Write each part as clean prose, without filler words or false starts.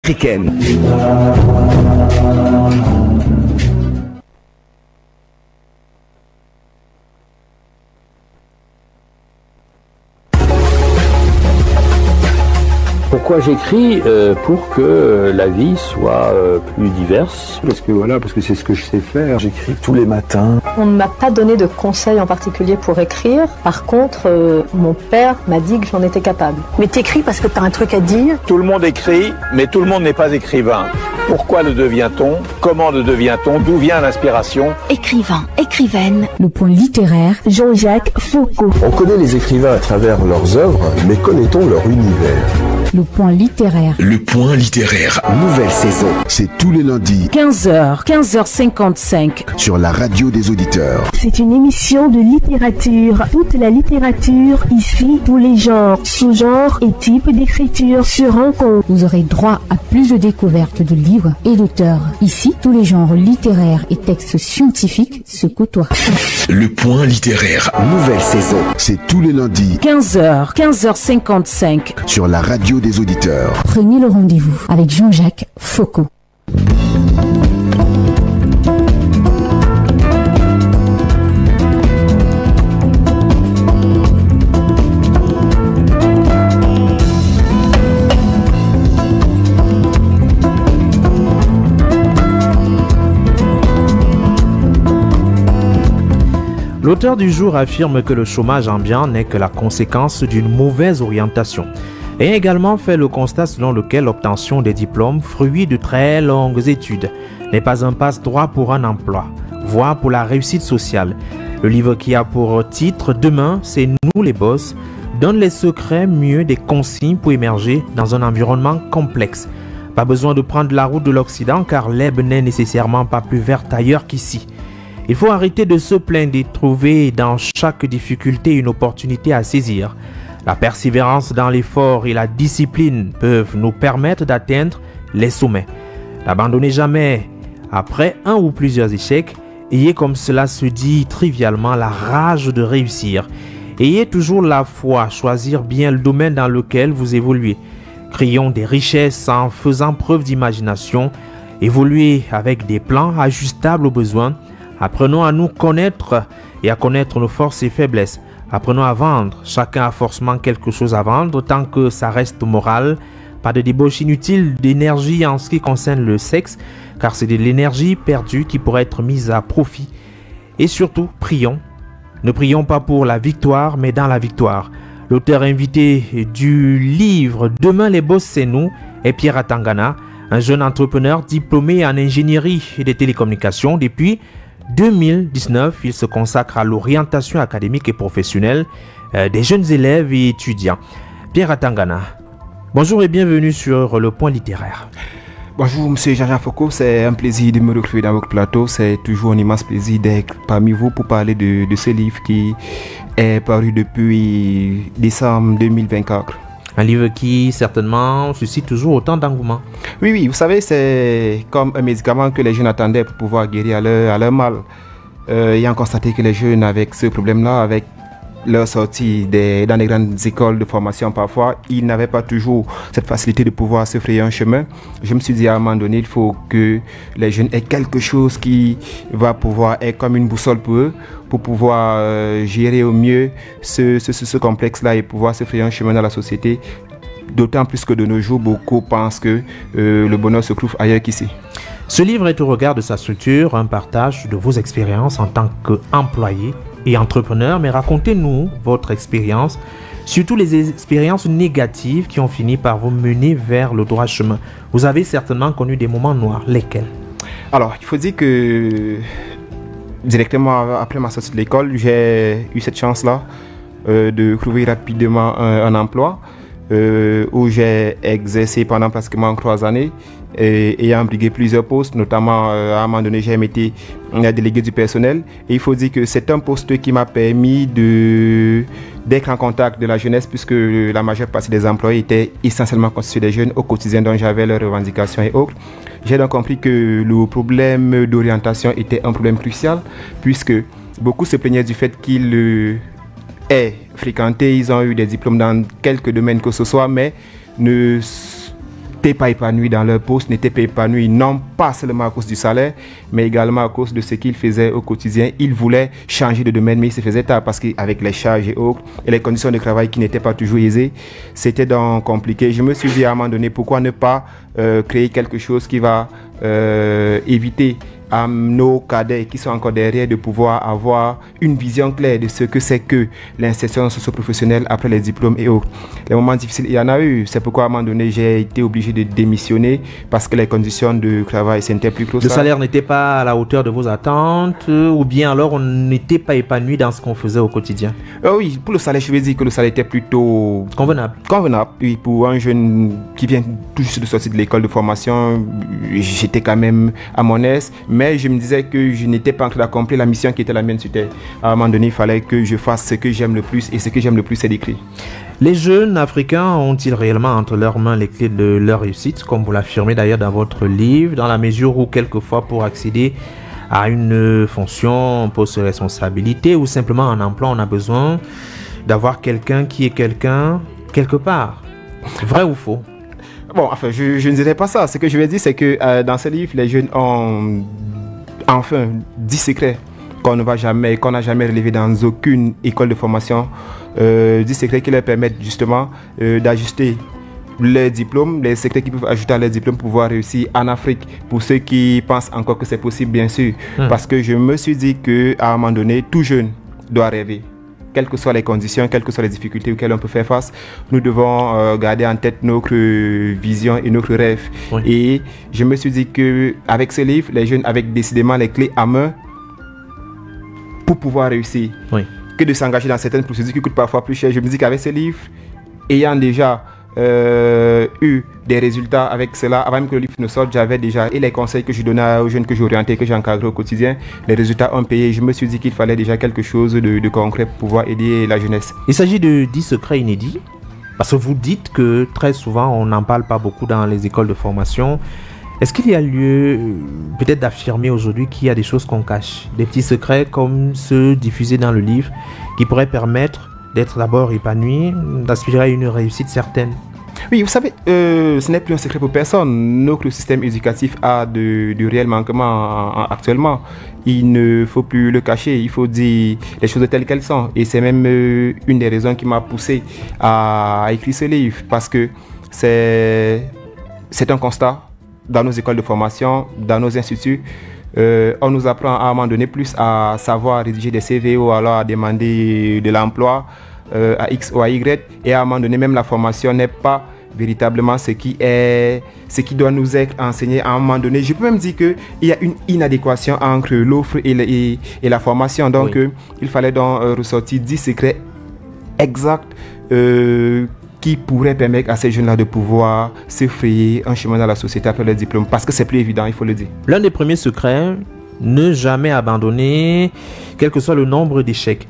africaine. Pourquoi j'écris? Pour que la vie soit plus diverse. Parce que c'est ce que je sais faire. J'écris tous les matins. On ne m'a pas donné de conseils en particulier pour écrire. Par contre, mon père m'a dit que j'en étais capable. Mais t'écris parce que t'as un truc à dire? Tout le monde écrit, mais tout le monde n'est pas écrivain. Pourquoi le devient-on? Comment le devient-on? D'où vient l'inspiration? Écrivain, écrivaine. Le point littéraire, Jean-Jacques Foucault. On connaît les écrivains à travers leurs œuvres, mais connaît-on leur univers? Le point littéraire. Le point littéraire. Nouvelle saison. C'est tous les lundis. 15h, 15h55. Sur la radio des auditeurs. C'est une émission de littérature. Toute la littérature, ici, tous les genres, sous-genres et types d'écriture se rencontrent. Vous aurez droit à plus de découvertes de livres et d'auteurs. Ici, tous les genres littéraires et textes scientifiques se côtoient. Le point littéraire. Nouvelle saison. C'est tous les lundis. 15h, 15h55. Sur la radio des auditeurs. Prenez le rendez-vous avec Jean-Jacques Foucault. L'auteur du jour affirme que le chômage ambiant n'est que la conséquence d'une mauvaise orientation et a également fait le constat selon lequel l'obtention des diplômes, fruit de très longues études, n'est pas un passe-droit pour un emploi, voire pour la réussite sociale. Le livre qui a pour titre « Demain, c'est nous les boss » donne les secrets mieux des consignes pour émerger dans un environnement complexe. Pas besoin de prendre la route de l'Occident car l'herbe n'est nécessairement pas plus verte ailleurs qu'ici. Il faut arrêter de se plaindre et trouver dans chaque difficulté une opportunité à saisir. La persévérance dans l'effort et la discipline peuvent nous permettre d'atteindre les sommets. N'abandonnez jamais. Après un ou plusieurs échecs, ayez comme cela se dit trivialement la rage de réussir. Ayez toujours la foi, choisir bien le domaine dans lequel vous évoluez. Créons des richesses en faisant preuve d'imagination. Évoluez avec des plans ajustables aux besoins. Apprenons à nous connaître et à connaître nos forces et faiblesses. Apprenons à vendre. Chacun a forcément quelque chose à vendre tant que ça reste moral. Pas de débauche inutile d'énergie en ce qui concerne le sexe, car c'est de l'énergie perdue qui pourrait être mise à profit. Et surtout, prions. Ne prions pas pour la victoire, mais dans la victoire. L'auteur invité du livre « Demain les boss c'est nous » est Pierre Atangana, un jeune entrepreneur diplômé en ingénierie et des télécommunications. Depuis 2019, il se consacre à l'orientation académique et professionnelle des jeunes élèves et étudiants. Pierre Atangana, bonjour et bienvenue sur le point littéraire. Bonjour Monsieur Jean-Jacques Foucault, c'est un plaisir de me retrouver dans votre plateau. C'est toujours un immense plaisir d'être parmi vous pour parler de ce livre qui est paru depuis décembre 2024. Un livre qui certainement suscite toujours autant d'engouement. Oui, vous savez, c'est comme un médicament que les jeunes attendaient pour pouvoir guérir à leur mal. Ayant constaté que les jeunes avec ce problème-là, avec leur sortie dans les grandes écoles de formation parfois, ils n'avaient pas toujours cette facilité de pouvoir se frayer un chemin. Je me suis dit à un moment donné, il faut que les jeunes aient quelque chose qui va pouvoir être comme une boussole pour eux, pour pouvoir gérer au mieux ce complexe-là et pouvoir se frayer un chemin dans la société. D'autant plus que de nos jours, beaucoup pensent que le bonheur se trouve ailleurs qu'ici. Ce livre est au regard de sa structure, un partage de vos expériences en tant qu'employé et entrepreneur, mais racontez-nous votre expérience, surtout les expériences négatives qui ont fini par vous mener vers le droit chemin. Vous avez certainement connu des moments noirs, lesquels? Alors, il faut dire que directement après ma sortie de l'école, j'ai eu cette chance-là de trouver rapidement un emploi où j'ai exercé pendant pratiquement 3 années et ayant brigué plusieurs postes, notamment à un moment donné j'ai été délégué du personnel, et il faut dire que c'est un poste qui m'a permis d'être en contact de la jeunesse, puisque la majeure partie des employés étaient essentiellement constitués des jeunes au quotidien dont j'avais leurs revendications et autres. J'ai donc compris que le problème d'orientation était un problème crucial, puisque beaucoup se plaignaient du fait qu'ils fréquenté, ils ont eu des diplômes dans quelques domaines que ce soit, mais ne n'étaient pas épanouis dans leur poste, n'étaient pas épanouis non pas seulement à cause du salaire, mais également à cause de ce qu'ils faisaient au quotidien. Ils voulaient changer de domaine, mais ils se faisaient tard parce qu'avec les charges et autres, et les conditions de travail qui n'étaient pas toujours aisées, c'était donc compliqué. Je me suis dit à un moment donné, pourquoi ne pas créer quelque chose qui va éviter à nos cadets qui sont encore derrière de pouvoir avoir une vision claire de ce que c'est que l'insertion socio-professionnelle après les diplômes et autres. Les moments difficiles, il y en a eu. C'est pourquoi à un moment donné, j'ai été obligé de démissionner parce que les conditions de travail, c'était plus close. Le salaire n'était pas à la hauteur de vos attentes ou bien alors on n'était pas épanoui dans ce qu'on faisait au quotidien? Oui, pour le salaire, je veux dire que le salaire était plutôt convenable. Convenable, oui. Pour un jeune qui vient tout juste de sortir de l'école de formation, j'étais quand même à mon aise. Mais je me disais que je n'étais pas en train d'accomplir la mission qui était la mienne sur terre. À un moment donné, il fallait que je fasse ce que j'aime le plus. Et ce que j'aime le plus, c'est d'écrire. Les jeunes africains ont-ils réellement entre leurs mains les clés de leur réussite, comme vous l'affirmez d'ailleurs dans votre livre, dans la mesure où quelquefois pour accéder à une fonction, un poste de responsabilité ou simplement un emploi, on a besoin d'avoir quelqu'un qui est quelqu'un quelque part. Vrai ou faux? Bon, enfin, je ne dirais pas ça. Ce que je vais dire, c'est que dans ce livre, les jeunes ont enfin 10 secrets qu'on ne va jamais, qu'on n'a jamais relevé dans aucune école de formation. 10 secrets qui leur permettent justement d'ajuster leur diplôme, les secrets qui peuvent ajouter à leur diplôme pour pouvoir réussir en Afrique. Pour ceux qui pensent encore que c'est possible, bien sûr. Parce que je me suis dit qu'à un moment donné, tout jeune doit rêver. Quelles que soient les conditions, quelles que soient les difficultés auxquelles on peut faire face, nous devons garder en tête notre vision et notre rêve. Oui. Et je me suis dit qu'avec ce livre, les jeunes avaient décidément les clés à main pour pouvoir réussir. Oui. Que de s'engager dans certaines procédures qui coûtent parfois plus cher. Je me dis qu'avec ce livre, ayant déjà eu des résultats avec cela, avant même que le livre ne sorte, j'avais déjà, et les conseils que je donnais aux jeunes que j'orientais, que j'encadrais au quotidien, les résultats ont payé. Je me suis dit qu'il fallait déjà quelque chose de concret pour pouvoir aider la jeunesse. Il s'agit de 10 secrets inédits, parce que vous dites que très souvent on n'en parle pas beaucoup dans les écoles de formation. Est-ce qu'il y a lieu peut-être d'affirmer aujourd'hui qu'il y a des choses qu'on cache, des petits secrets comme ceux diffusés dans le livre qui pourraient permettre d'être d'abord épanoui, d'aspirer à une réussite certaine? Oui, vous savez, ce n'est plus un secret pour personne. Notre système éducatif a de réels manquements actuellement. Il ne faut plus le cacher, il faut dire les choses telles qu'elles sont. Et c'est même une des raisons qui m'a poussé à écrire ce livre. Parce que c'est un constat dans nos écoles de formation, dans nos instituts. On nous apprend à un moment donné plus à savoir rédiger des CV ou alors à demander de l'emploi à X ou à Y, et à un moment donné même la formation n'est pas véritablement ce qui doit nous être enseigné. À un moment donné, je peux même dire qu'il y a une inadéquation entre l'offre et la formation. Donc oui. Il fallait donc ressortir 10 secrets exacts qui pourraient permettre à ces jeunes-là de pouvoir se frayer un chemin dans la société après le diplôme, parce que c'est plus évident, il faut le dire. L'un des premiers secrets, ne jamais abandonner, quel que soit le nombre d'échecs.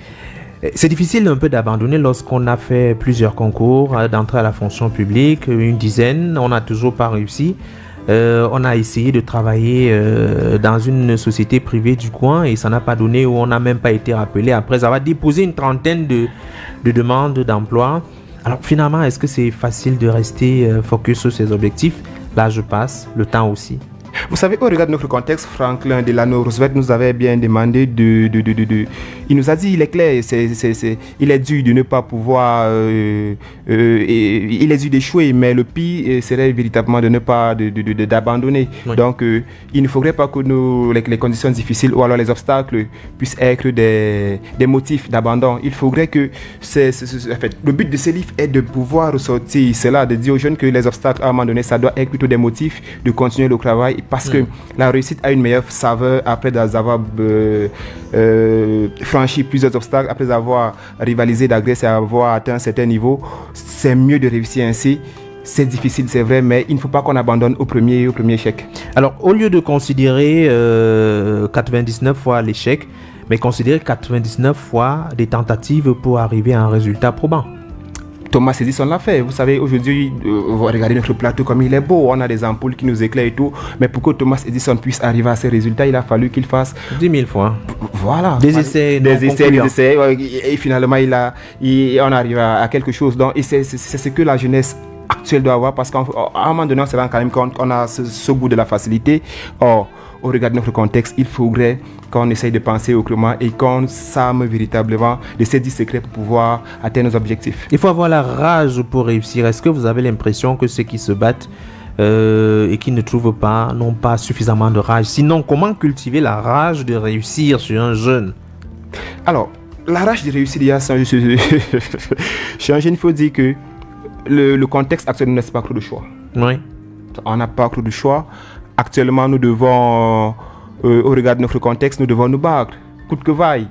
C'est difficile un peu d'abandonner lorsqu'on a fait plusieurs concours d'entrée à la fonction publique, une dizaine, on n'a toujours pas réussi. On a essayé de travailler dans une société privée du coin et ça n'a pas donné, ou on n'a même pas été rappelé après avoir déposé une trentaine de demandes d'emploi. Alors finalement, est-ce que c'est facile de rester focus sur ses objectifs? L'âge passe, le temps aussi. Vous savez, au regard de notre contexte, Franklin Delano Roosevelt nous avait bien demandé il nous a dit, il est clair, il est dû de ne pas pouvoir, il est dû d'échouer, mais le pire serait véritablement de ne pas d'abandonner. Oui. Donc, il ne faudrait pas que les conditions difficiles ou alors les obstacles puissent être des motifs d'abandon. Il faudrait que, en fait, le but de ce livre est de pouvoir ressortir cela, de dire aux jeunes que les obstacles, à un moment donné, ça doit être plutôt des motifs de continuer le travail. Parce que la réussite a une meilleure saveur après avoir franchi plusieurs obstacles, après avoir rivalisé d'agresse et avoir atteint un certain niveau. C'est mieux de réussir ainsi. C'est difficile, c'est vrai, mais il ne faut pas qu'on abandonne au premier échec. Alors, au lieu de considérer 99 fois l'échec, mais considérer 99 fois des tentatives pour arriver à un résultat probant. Thomas Edison l'a fait. Vous savez, aujourd'hui, regardez notre plateau comme il est beau. On a des ampoules qui nous éclairent et tout. Mais pour que Thomas Edison puisse arriver à ces résultats, il a fallu qu'il fasse 10 000 fois. Voilà. Des essais. Et finalement, on arrive à quelque chose. Donc, c'est ce que la jeunesse actuel doit avoir, parce qu'à un moment donné, on se rend quand même compte qu'on a ce goût de la facilité. Or, au regard de notre contexte, il faudrait qu'on essaye de penser autrement et qu'on s'arme véritablement de ces 10 secrets pour pouvoir atteindre nos objectifs. Il faut avoir la rage pour réussir. Est-ce que vous avez l'impression que ceux qui se battent et qui ne trouvent pas, n'ont pas suffisamment de rage? Sinon, comment cultiver la rage de réussir sur un jeune? Alors, la rage de réussir, il y a chez un jeune, il faut dire que le contexte actuel ne laisse pas trop de choix. Oui. On n'a pas trop de choix. Actuellement, nous devons, au regard de notre contexte, nous devons nous battre, coûte que vaille,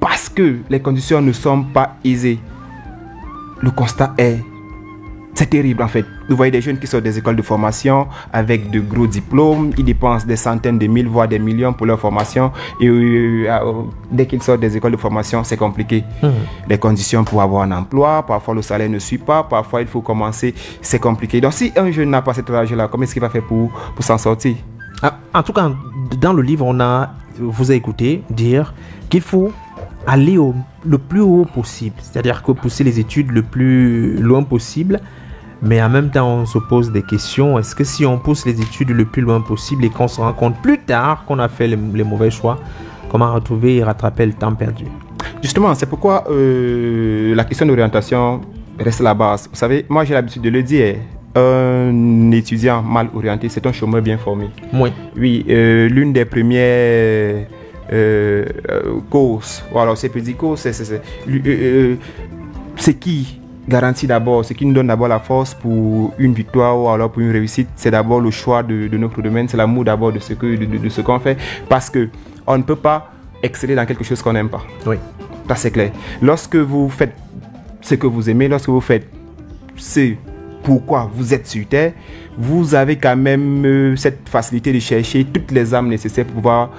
parce que les conditions ne sont pas aisées. Le constat c'est terrible en fait. Vous voyez des jeunes qui sortent des écoles de formation avec de gros diplômes, ils dépensent des centaines de mille, voire des millions pour leur formation, et dès qu'ils sortent des écoles de formation, c'est compliqué. Les conditions pour avoir un emploi, parfois le salaire ne suit pas, parfois il faut commencer, c'est compliqué. Donc si un jeune n'a pas cette rage-là, comment est-ce qu'il va faire pour s'en sortir? En tout cas, dans le livre, vous a écouté dire qu'il faut aller le plus haut possible, c'est-à-dire que pousser les études le plus loin possible. Mais en même temps, on se pose des questions. Est-ce que si on pousse les études le plus loin possible et qu'on se rend compte plus tard qu'on a fait les mauvais choix, comment retrouver et rattraper le temps perdu? Justement, c'est pourquoi la question d'orientation reste la base. Vous savez, moi j'ai l'habitude de le dire. Un étudiant mal orienté, c'est un chômeur bien formé. Oui. Oui, l'une des premières causes, ou alors c'est petit cause, c'est qui garantit d'abord, ce qui nous donne d'abord la force pour une victoire ou alors pour une réussite, c'est d'abord le choix de notre domaine, c'est l'amour d'abord de ce qu'on fait, parce que on ne peut pas exceller dans quelque chose qu'on n'aime pas. Oui. Ça c'est clair. Lorsque vous faites ce que vous aimez, lorsque vous faites ce pourquoi vous êtes sur terre, vous avez quand même cette facilité de chercher toutes les armes nécessaires pour pouvoir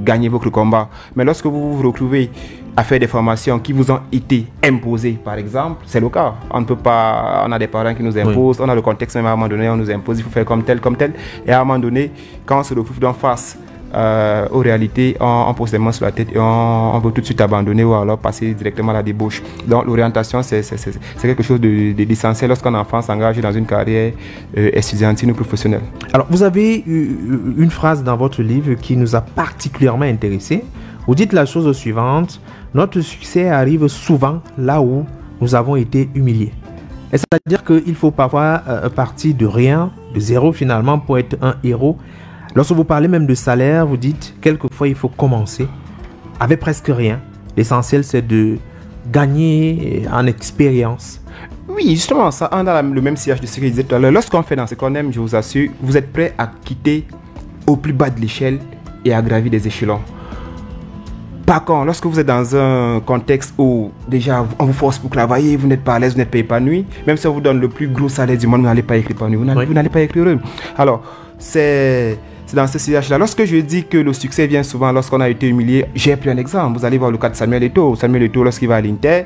gagner votre combat. Mais lorsque vous vous retrouvez à faire des formations qui vous ont été imposées, par exemple, c'est le cas. On ne peut pas, on a des parents qui nous imposent, on a le contexte même à un moment donné, on nous impose, il faut faire comme tel, et à un moment donné, quand on se retrouve d'en face aux réalités, on pose les mains sur la tête et on veut tout de suite abandonner ou alors passer directement à la débauche. Donc l'orientation, c'est quelque chose d'essentiel lorsqu'un enfant s'engage dans une carrière estudiantine ou professionnelle. Alors, vous avez une phrase dans votre livre qui nous a particulièrement intéressés. Vous dites la chose suivante: notre succès arrive souvent là où nous avons été humiliés. C'est-à-dire qu'il faut parfois partir de rien, de zéro finalement, pour être un héros. Lorsque vous parlez même de salaire, vous dites quelquefois il faut commencer avec presque rien. L'essentiel c'est de gagner en expérience. Oui, justement, ça on a le même sillage de ce que je disais tout à l'heure. Lorsqu'on fait dans ce qu'on aime, je vous assure, vous êtes prêt à quitter au plus bas de l'échelle et à gravir des échelons. Par contre, lorsque vous êtes dans un contexte où déjà on vous force pour travailler, vous n'êtes pas à l'aise, vous n'êtes pas épanoui, même si on vous donne le plus gros salaire du monde, vous n'allez pas être épanoui, vous n'allez pas être heureux. Alors, c'est dans ce sillage-là. Lorsque je dis que le succès vient souvent lorsqu'on a été humilié, j'ai pris un exemple. Vous allez voir le cas de Samuel Eto'o. Samuel Eto'o, lorsqu'il va à l'Inter,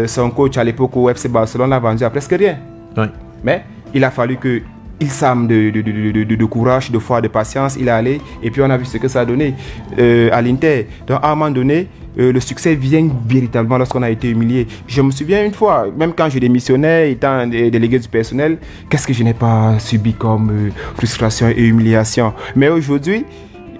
son coach à l'époque au FC Barcelone l'a vendu à presque rien. Oui. Mais il a fallu qu'il s'arme de courage, de foi, de patience. Il est allé et puis on a vu ce que ça a donné à l'Inter. Donc à un moment donné, le succès vient véritablement lorsqu'on a été humilié. Je me souviens une fois, même quand je démissionnais, étant délégué du personnel, qu'est-ce que je n'ai pas subi comme frustration et humiliation. Mais aujourd'hui,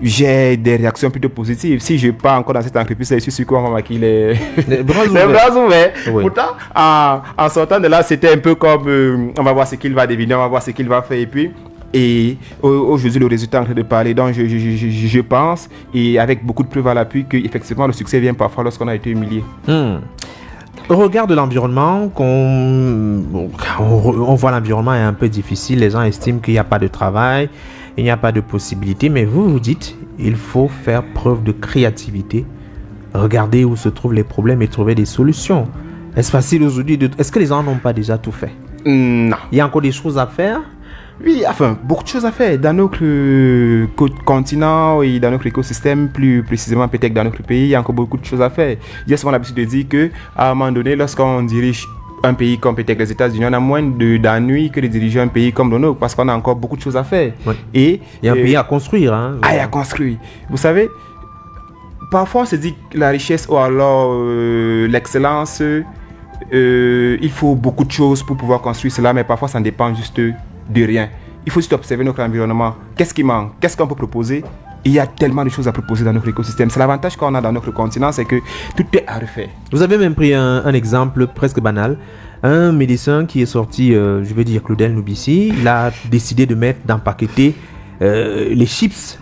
j'ai des réactions plutôt positives. Si je pars encore dans cette entreprise, je suis sûr qu'on va maquiller les bras ouverts. Oui. Pourtant, en sortant de là, c'était un peu comme on va voir ce qu'il va deviner, on va voir ce qu'il va faire et puis... Et aujourd'hui, le résultat est en train de parler. Donc, je pense, et avec beaucoup de preuves à l'appui, qu'effectivement, le succès vient parfois lorsqu'on a été humilié. Au regard de l'environnement, on voit l'environnement est un peu difficile. Les gens estiment qu'il n'y a pas de travail, il n'y a pas de possibilité. Mais vous dites, il faut faire preuve de créativité. Regarder où se trouvent les problèmes et trouver des solutions. Est-ce facile aujourd'hui Est-ce que les gens n'ont pas déjà tout fait? Non. Il y a encore des choses à faire? Oui, enfin, beaucoup de choses à faire dans notre continent et dans notre écosystème, plus précisément peut-être dans notre pays, il y a encore beaucoup de choses à faire. J'ai souvent l'habitude de dire qu'à un moment donné, lorsqu'on dirige un pays comme peut-être les États-Unis, on a moins d'ennuis que de diriger un pays comme le nôtre parce qu'on a encore beaucoup de choses à faire. Oui. Et il y a un pays à construire. Hein, et à construire. Vous savez, parfois on se dit que la richesse ou alors l'excellence il faut beaucoup de choses pour pouvoir construire cela, mais parfois ça ne dépend juste de rien. Il faut juste observer notre environnement. Qu'est-ce qui manque? Qu'est-ce qu'on peut proposer? Il y a tellement de choses à proposer dans notre écosystème. C'est l'avantage qu'on a dans notre continent, c'est que tout est à refaire. Vous avez même pris un exemple presque banal. Un médecin qui est sorti, je veux dire Claudel Noubissi, il a décidé de mettre, d'empaqueter les chips.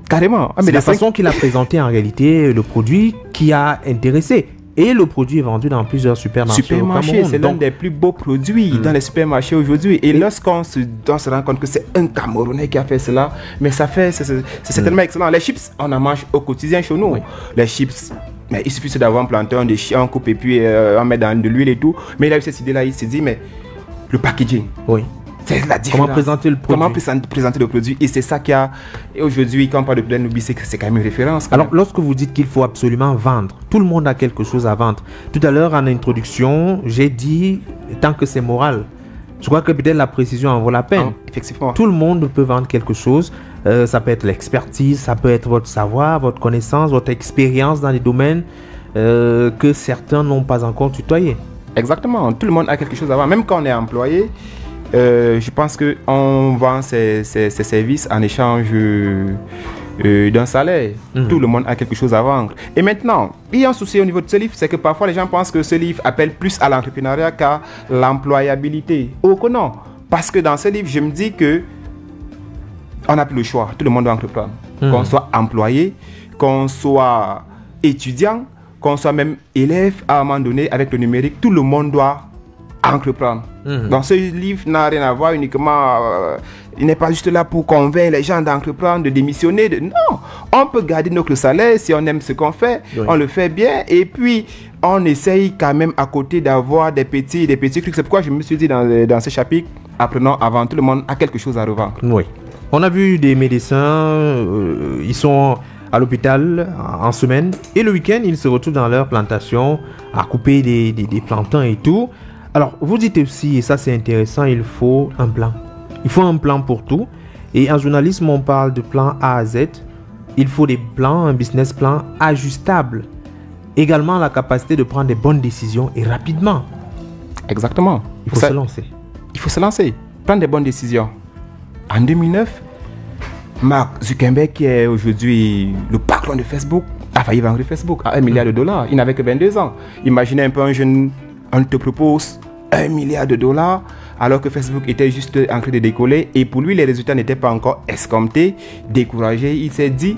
Carrément. C'est la façon qu'il a présenté en réalité le produit qui a intéressé. Et le produit est vendu dans plusieurs supermarchés au Cameroun. C'est l'un des plus beaux produits dans les supermarchés aujourd'hui. Et lorsqu'on se rend compte que c'est un Camerounais qui a fait cela, mais c'est tellement excellent. Les chips, on en mange au quotidien chez nous. Oui. Les chips, mais il suffit d'avoir un plantain, des chiens, on coupe et puis on met dans de l'huile et tout. Mais il a eu cette idée-là, il s'est dit, mais le packaging. Oui. C'est la différence. Comment présenter le produit. Comment présenter le produit. Et c'est ça qu'il y a. Et aujourd'hui, quand on parle de Claudel Noubissi, c'est quand même une référence. Alors, lorsque vous dites qu'il faut absolument vendre, tout le monde a quelque chose à vendre. Tout à l'heure, en introduction, j'ai dit, tant que c'est moral. Je crois que peut-être la précision en vaut la peine. Effectivement. Tout le monde peut vendre quelque chose. Ça peut être l'expertise, ça peut être votre savoir, votre connaissance, votre expérience dans les domaines que certains n'ont pas encore tutoyé. Exactement. Tout le monde a quelque chose à vendre. Même quand on est employé, je pense qu'on vend ses services en échange d'un salaire. Tout le monde a quelque chose à vendre. Et maintenant, il y a un souci au niveau de ce livre, c'est que parfois les gens pensent que ce livre appelle plus à l'entrepreneuriat qu'à l'employabilité. Oh que non. Parce que dans ce livre, je me dis que on n'a plus le choix. Tout le monde doit entreprendre. Qu'on soit employé, qu'on soit étudiant, qu'on soit même élève, à un moment donné, avec le numérique, tout le monde doit entreprendre. Donc ce livre n'a rien à voir uniquement, il n'est pas juste là pour convaincre les gens d'entreprendre, de démissionner. Non, on peut garder notre salaire si on aime ce qu'on fait, on le fait bien et puis on essaye quand même à côté d'avoir des petits trucs. C'est pourquoi je me suis dit dans ce chapitre, apprenons avant tout le monde a quelque chose à revendre. Oui. On a vu des médecins, ils sont à l'hôpital en semaine et le week-end ils se retrouvent dans leur plantation à couper des plantains et tout. Alors, vous dites aussi, et ça c'est intéressant, il faut un plan. Il faut un plan pour tout. Et en journalisme, on parle de plan A à Z. Il faut des plans, un business plan ajustable. Également, la capacité de prendre des bonnes décisions et rapidement. Exactement. Il faut se lancer. Il faut se lancer, prendre des bonnes décisions. En 2009, Mark Zuckerberg, qui est aujourd'hui le patron de Facebook, a failli vendre Facebook à $1 milliard. Il n'avait que 22 ans. Imaginez un peu un jeune, on te propose $1 milliard alors que Facebook était juste en train de décoller et pour lui les résultats n'étaient pas encore escomptés. Découragé, il s'est dit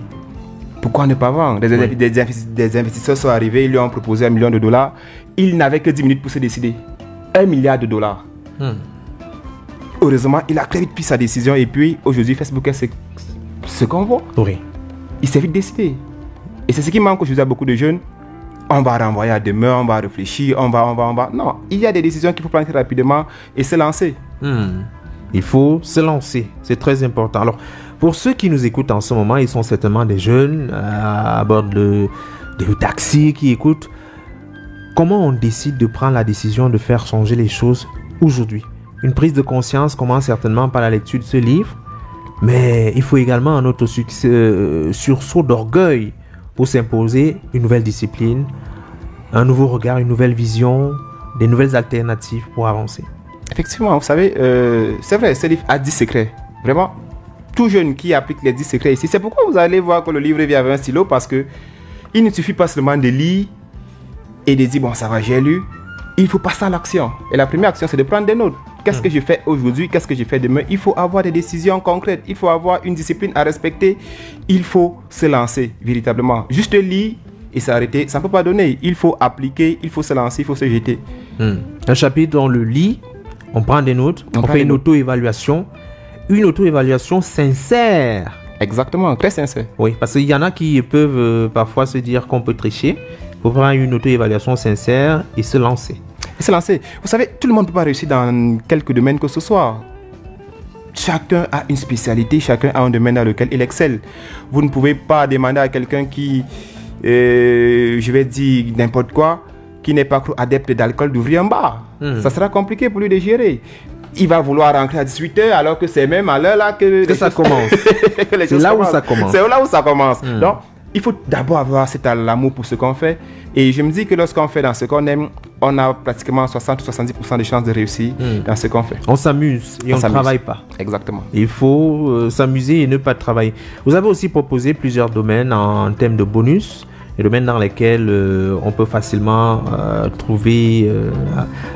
pourquoi ne pas vendre. Des investisseurs sont arrivés, ils lui ont proposé $1 million. Il n'avait que 10 minutes pour se décider. $1 milliard. Heureusement, il a très vite pris sa décision et puis aujourd'hui Facebook est ce qu'on voit. Oui. Il s'est vite décidé. Et c'est ce qui manque aujourd'hui à beaucoup de jeunes. On va renvoyer à demain, on va réfléchir, on va. Non, il y a des décisions qu'il faut prendre rapidement et se lancer. Il faut se lancer, c'est très important. Alors, pour ceux qui nous écoutent en ce moment, ils sont certainement des jeunes à bord de taxis qui écoutent. Comment on décide de prendre la décision de faire changer les choses aujourd'hui? Une prise de conscience commence certainement par la lecture de ce livre, mais il faut également un autre sursaut d'orgueil pour s'imposer une nouvelle discipline, un nouveau regard, une nouvelle vision, des nouvelles alternatives pour avancer. Effectivement, vous savez, c'est vrai, ce livre a 10 secrets. Vraiment, tout jeune qui applique les 10 secrets ici, c'est pourquoi vous allez voir que le livre vient avec un stylo, parce que il ne suffit pas seulement de lire et de dire, bon, ça va, j'ai lu. Il faut passer à l'action. Et la première action, c'est de prendre des notes. Qu'est-ce que je fais aujourd'hui? Qu'est-ce que je fais demain? Il faut avoir des décisions concrètes. Il faut avoir une discipline à respecter. Il faut se lancer véritablement. Juste lire et s'arrêter, ça ne peut pas donner. Il faut appliquer, il faut se lancer, il faut se jeter. Un chapitre, on le lit, on prend des notes, on fait une auto-évaluation. Une auto-évaluation sincère. Exactement, très sincère. Oui, parce qu'il y en a qui peuvent parfois se dire qu'on peut tricher. Il faut prendre une auto-évaluation sincère et se lancer. Vous savez, tout le monde ne peut pas réussir dans quelque domaine que ce soit. Chacun a une spécialité, chacun a un domaine dans lequel il excelle. Vous ne pouvez pas demander à quelqu'un qui, je vais dire n'importe quoi, qui n'est pas adepte d'alcool d'ouvrir un bar. Ça sera compliqué pour lui de gérer. Il va vouloir rentrer à 18h alors que c'est même à l'heure là que ça commence. C'est là où ça commence. C'est là où ça commence. Donc, il faut d'abord avoir cet amour pour ce qu'on fait. Et je me dis que lorsqu'on fait dans ce qu'on aime, on a pratiquement 60-70% de chances de réussir dans ce qu'on fait. On s'amuse et on ne travaille pas. Exactement. Il faut s'amuser et ne pas travailler. Vous avez aussi proposé plusieurs domaines en termes de bonus, des domaines dans lesquels on peut facilement trouver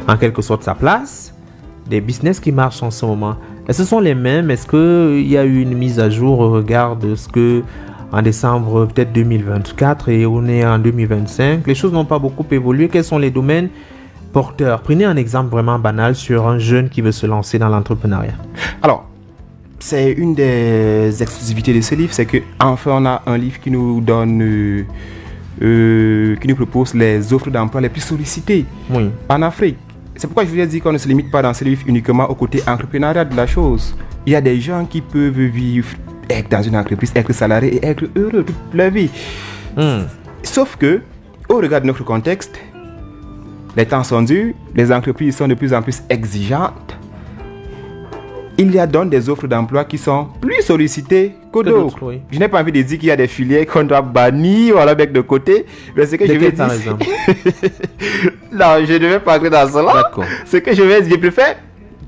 en quelque sorte sa place, des business qui marchent en ce moment. Est-ce que ce sont les mêmes? Est-ce qu'il y a eu une mise à jour au regard de ce que en décembre peut-être 2024 et on est en 2025, les choses n'ont pas beaucoup évolué. Quels sont les domaines porteurs? Prenez un exemple vraiment banal sur un jeune qui veut se lancer dans l'entrepreneuriat. Alors, c'est une des exclusivités de ce livre, c'est qu'enfin on a un livre qui nous donne, qui nous propose les offres d'emploi les plus sollicitées en Afrique. C'est pourquoi je vous ai dit qu'on ne se limite pas dans ce livre uniquement au côté entrepreneuriat de la chose. Il y a des gens qui peuvent vivre être dans une entreprise, être salarié et être heureux toute leur vie. Sauf que, au regard de notre contexte, les temps sont durs, les entreprises sont de plus en plus exigeantes. Il y a donc des offres d'emploi qui sont plus sollicitées que d'autres. Oui. Je n'ai pas envie de dire qu'il y a des filières qu'on doit bannir ou alors mettre de côté, mais ce que je vais dire... Non, je ne vais pas entrer dans cela. Ce que je vais dire, je préfère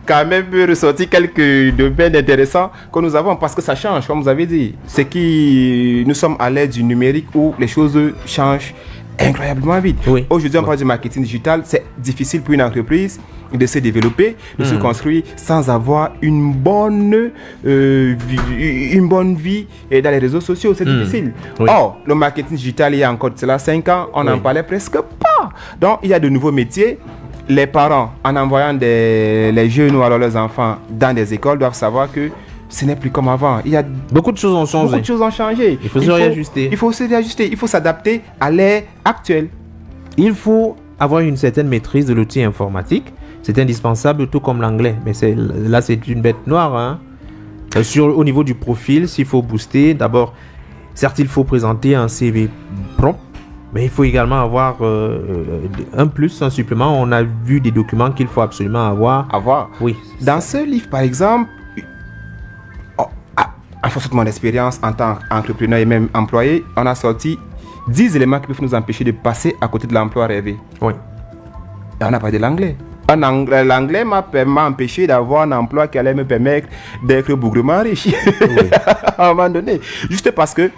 quand même ressortir quelques domaines intéressants que nous avons parce que ça change, comme vous avez dit. C'est que nous sommes à l'ère du numérique où les choses changent incroyablement vite. Aujourd'hui, on parle du marketing digital. C'est difficile pour une entreprise de se développer, de se construire sans avoir une bonne vie dans les réseaux sociaux. C'est difficile. Or, le marketing digital, il y a encore de cela 5 ans, on n'en parlait presque pas. Donc, il y a de nouveaux métiers. Les parents, en envoyant les jeunes ou alors leurs enfants dans des écoles, doivent savoir que ce n'est plus comme avant. Il y a beaucoup de choses ont changé. Beaucoup de choses ont changé. Il faut se réajuster. Il faut se réajuster. Il faut s'adapter à l'ère actuelle. Il faut avoir une certaine maîtrise de l'outil informatique. C'est indispensable, tout comme l'anglais. Mais là, c'est une bête noire. Hein. Au niveau du profil, s'il faut booster, d'abord, certes, il faut présenter un CV propre. Mais il faut également avoir un plus, un supplément. On a vu des documents qu'il faut absolument avoir. Oui. Dans ce livre, par exemple, en fonction de mon expérience en tant qu'entrepreneur et même employé, on a sorti 10 éléments qui peuvent nous empêcher de passer à côté de l'emploi rêvé. Oui. Et on a parlé de l'anglais. L'anglais m'a empêché d'avoir un emploi qui allait me permettre d'être bougrement riche. À un moment donné. Juste parce que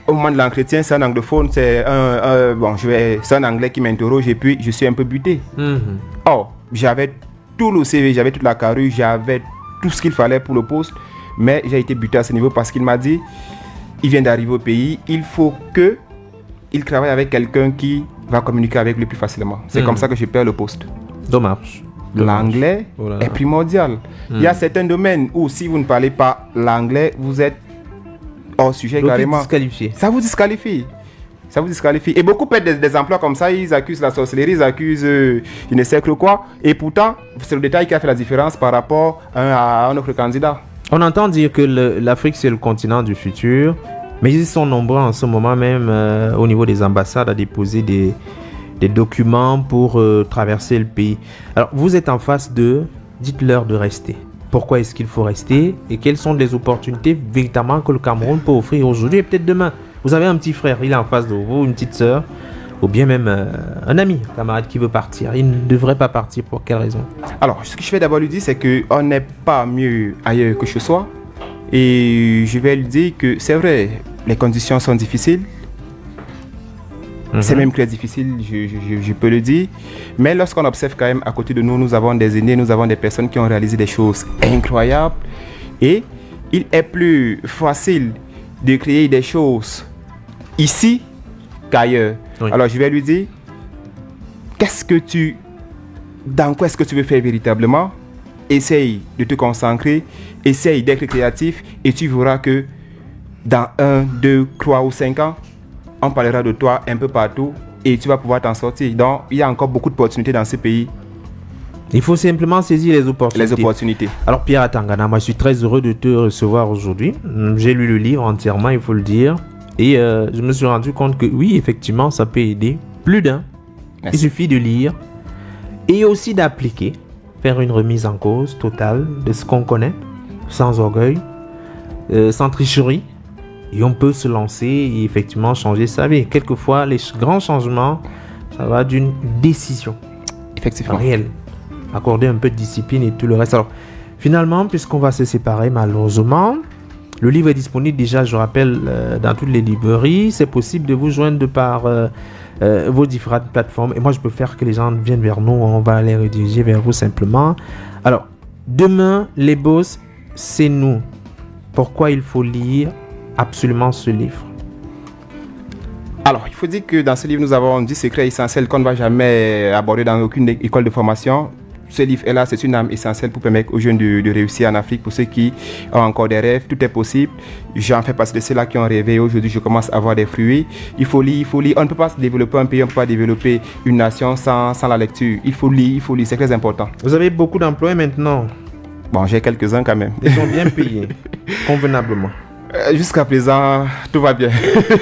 au moment de l'entretien, c'est un anglophone, c'est un anglais qui m'interroge et puis je suis un peu buté. Or, j'avais tout le CV, j'avais toute la carrure, j'avais tout ce qu'il fallait pour le poste, mais j'ai été buté à ce niveau parce qu'il m'a dit, il vient d'arriver au pays, il faut qu'il travaille avec quelqu'un qui va communiquer avec lui plus facilement. C'est comme ça que je perds le poste. Dommage. L'anglais est primordial. Il y a certains domaines où si vous ne parlez pas l'anglais, vous êtes hors sujet carrément. Ça vous disqualifie. Et beaucoup perdent des emplois comme ça. Ils accusent la sorcellerie, ils accusent je ne sais quoi. Et pourtant, c'est le détail qui a fait la différence par rapport à un autre candidat. On entend dire que l'Afrique, c'est le continent du futur. Mais ils sont nombreux en ce moment même au niveau des ambassades à déposer des documents pour traverser le pays. Alors, vous êtes en face d'eux. Dites-leur de rester. Pourquoi est-ce qu'il faut rester et quelles sont les opportunités véritablement que le Cameroun peut offrir aujourd'hui et peut-être demain. Vous avez un petit frère, il est en face de vous, une petite sœur, ou bien même un ami, un camarade qui veut partir. Il ne devrait pas partir, pour quelle raison? Alors, ce que je vais d'abord lui dire, c'est qu'on n'est pas mieux ailleurs que chez soi. Et je vais lui dire que c'est vrai, les conditions sont difficiles. C'est même très difficile, je peux le dire. Mais lorsqu'on observe quand même à côté de nous, nous avons des aînés, nous avons des personnes qui ont réalisé des choses incroyables. Et il est plus facile de créer des choses ici qu'ailleurs. Alors je vais lui dire, dans quoi est-ce que tu veux faire véritablement? Essaye de te concentrer, essaye d'être créatif et tu verras que dans 1, 2, 3 ou 5 ans, on parlera de toi un peu partout et tu vas pouvoir t'en sortir. Donc, il y a encore beaucoup d'opportunités dans ce pays. Il faut simplement saisir les opportunités. Alors, Pierre Atangana, moi, je suis très heureux de te recevoir aujourd'hui. J'ai lu le livre entièrement, il faut le dire. Et je me suis rendu compte que oui, effectivement, ça peut aider plus d'un. Il suffit de lire et aussi d'appliquer, faire une remise en cause totale de ce qu'on connaît, sans orgueil, sans tricherie. Et on peut se lancer et effectivement changer sa vie. Quelquefois, les grands changements Ça va d'une décision. Effectivement. Réelle. Accorder un peu de discipline et tout le reste. Alors, finalement, puisqu'on va se séparer malheureusement, le livre est disponible déjà, je rappelle, dans toutes les librairies. C'est possible de vous joindre par vos différentes plateformes. Et moi, je peux faire que les gens viennent vers nous. On va les rediriger vers vous simplement. Alors, demain, les boss, c'est nous. Pourquoi il faut lire absolument ce livre? Alors, il faut dire que dans ce livre, nous avons 10 secrets essentiels qu'on ne va jamais aborder dans aucune école de formation. Ce livre est là, c'est une arme essentielle pour permettre aux jeunes de réussir en Afrique. Pour ceux qui ont encore des rêves, tout est possible. J'en fais partie de ceux-là qui ont rêvé. Aujourd'hui, je commence à avoir des fruits. Il faut lire, il faut lire. On ne peut pas se développer un pays, on ne peut pas développer une nation sans la lecture. Il faut lire, c'est très important. Vous avez beaucoup d'employés maintenant? Bon, j'ai quelques-uns quand même. Ils sont bien payés, convenablement. Jusqu'à présent, tout va bien.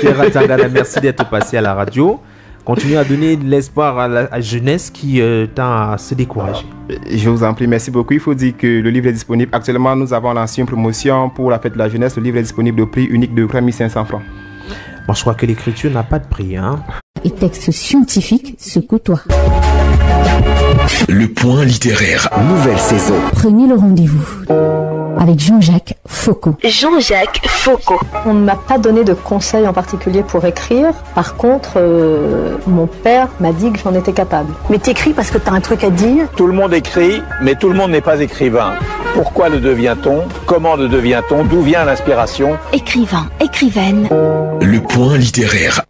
Pierre Atangana, merci d'être passé à la radio. Continuez à donner de l'espoir à la jeunesse qui tend à se décourager. Je vous en prie, merci beaucoup. Il faut dire que le livre est disponible. Actuellement, nous avons lancé une promotion pour la fête de la jeunesse. Le livre est disponible au prix unique de 3500 francs. Bon, je crois que l'écriture n'a pas de prix, hein. Et textes scientifiques se côtoient. Le point littéraire, nouvelle saison. Prenez le rendez-vous avec Jean-Jacques Foucault. Jean-Jacques Foucault. On ne m'a pas donné de conseils en particulier pour écrire. Par contre, mon père m'a dit que j'en étais capable. Mais t'écris parce que t'as un truc à dire. Tout le monde écrit, mais tout le monde n'est pas écrivain. Pourquoi le devient-on? Comment le devient-on? D'où vient l'inspiration? Écrivain, écrivaine. Le point littéraire.